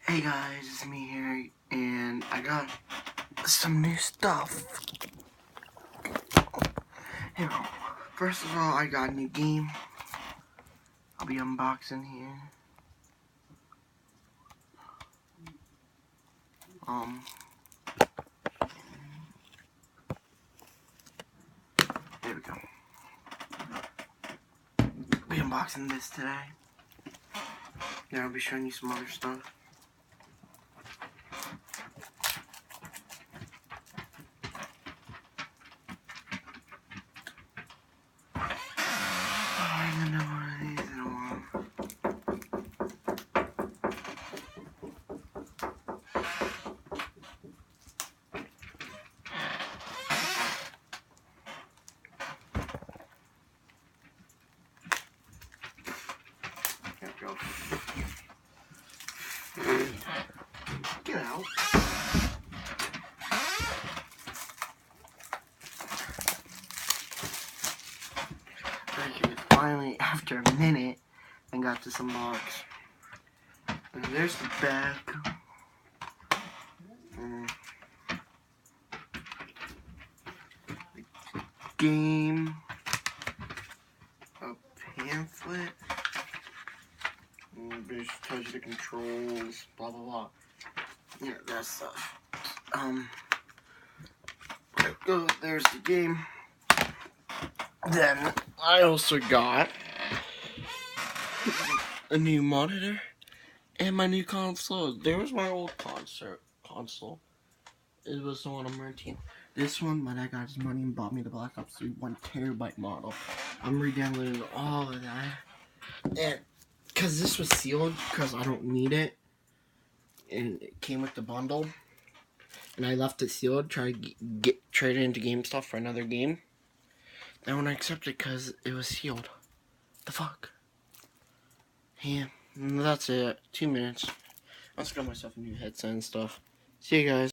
Hey guys, it's me here, and I got some new stuff. Here, first of all, I got a new game. I'll be unboxing here. There we go. I'll be unboxing this today. Then I'll be showing you some other stuff. I don't know one of these in a while. There we go. Get out. Okay, finally, after a minute, I got this unbox. And there's the back. Game. A pamphlet. Just tells you the controls, blah blah blah. Yeah, that stuff. There's the game. Then I also got a new monitor and my new console. There was my old console. It was the one I'm renting. This one, my dad got his money and bought me the Black Ops 3 1TB model. I'm re-downloading all of that. And because this was sealed, because I don't need it, and it came with the bundle, and I left it sealed, trade it into GameStop for another game. Then when I accepted it, because it was sealed. The fuck? Yeah, that's it. 2 minutes. I'll get myself a new headset and stuff. See you guys.